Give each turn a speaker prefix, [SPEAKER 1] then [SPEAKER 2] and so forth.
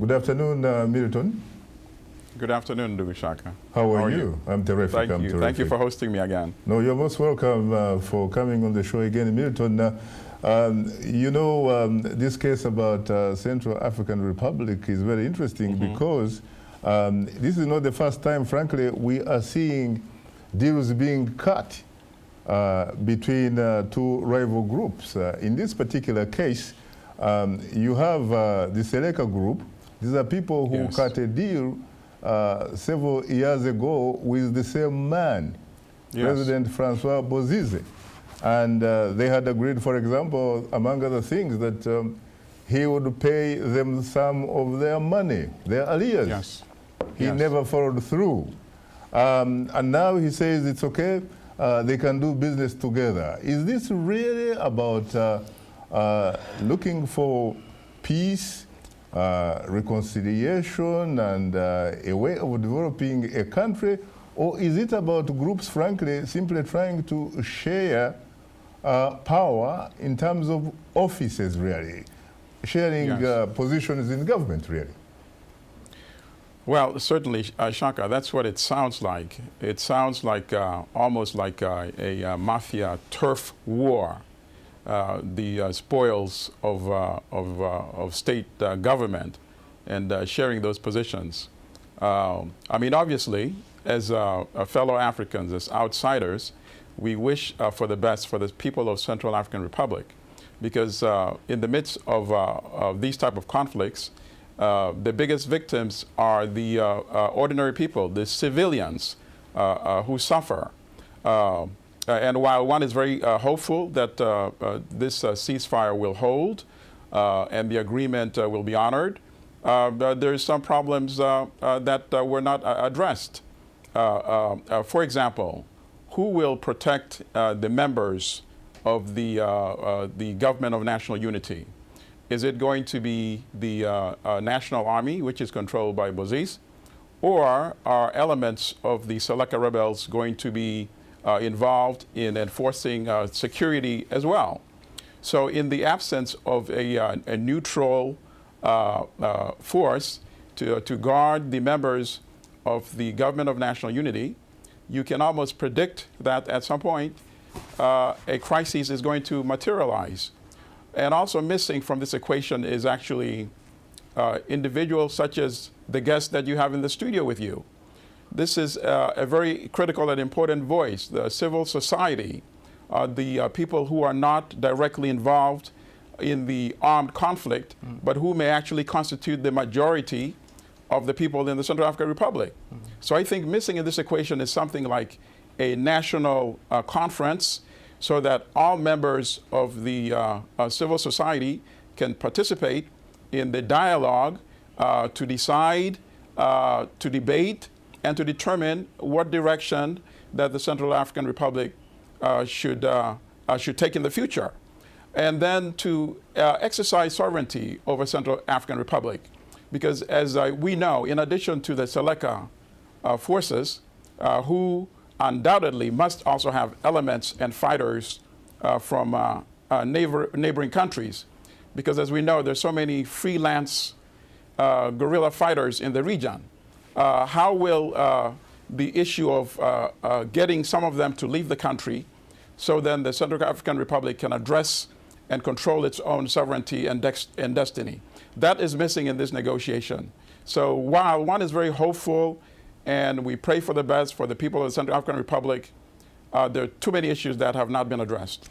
[SPEAKER 1] Good afternoon, Milton.
[SPEAKER 2] Good afternoon, Shaka.
[SPEAKER 1] How are you? I'm terrific.
[SPEAKER 2] Thank you. Thank you for hosting me again.
[SPEAKER 1] No, you're most welcome for coming on the show again, Milton. This case about Central African Republic is very interesting because this is not the first time, frankly, we are seeing deals being cut between two rival groups. In this particular case, you have the Seleka group. These are people who cut a deal several years ago with the same man, President Francois Bozize. And they had agreed, for example, among other things, that he would pay them some of their money, their arrears. He never followed through. And now he says it's okay, they can do business together. Is this really about looking for peace, reconciliation, and a way of developing a country? Or is it about groups, frankly, simply trying to share power in terms of offices, really? Sharing positions in government, really?
[SPEAKER 2] Well, certainly, Shaka, that's what it sounds like. It sounds like almost like a mafia turf war. The spoils of state government and sharing those positions. I mean, obviously, as fellow Africans, as outsiders, we wish for the best for the people of Central African Republic, because in the midst of these type of conflicts, the biggest victims are the ordinary people, the civilians who suffer. And while one is very hopeful that this ceasefire will hold and the agreement will be honored, there are some problems that were not addressed. For example, who will protect the members of the Government of National Unity? Is it going to be the National Army, which is controlled by Bozize, or are elements of the Seleka rebels going to be involved in enforcing security as well? So in the absence of a neutral force to guard the members of the Government of National Unity, you can almost predict that at some point a crisis is going to materialize. And also missing from this equation is actually individuals such as the guest that you have in the studio with you. This is a very critical and important voice, the civil society, the people who are not directly involved in the armed conflict, but who may actually constitute the majority of the people in the Central African Republic. So I think missing in this equation is something like a national conference, so that all members of the civil society can participate in the dialogue to decide, to debate, and to determine what direction that the Central African Republic should take in the future. And then to exercise sovereignty over Central African Republic. Because as we know, in addition to the Seleka forces, who undoubtedly must also have elements and fighters from neighboring countries. Because as we know, there's so many freelance guerrilla fighters in the region. How will the issue of getting some of them to leave the country so then the Central African Republic can address and control its own sovereignty and destiny? That is missing in this negotiation. So while one is very hopeful and we pray for the best for the people of the Central African Republic, there are too many issues that have not been addressed.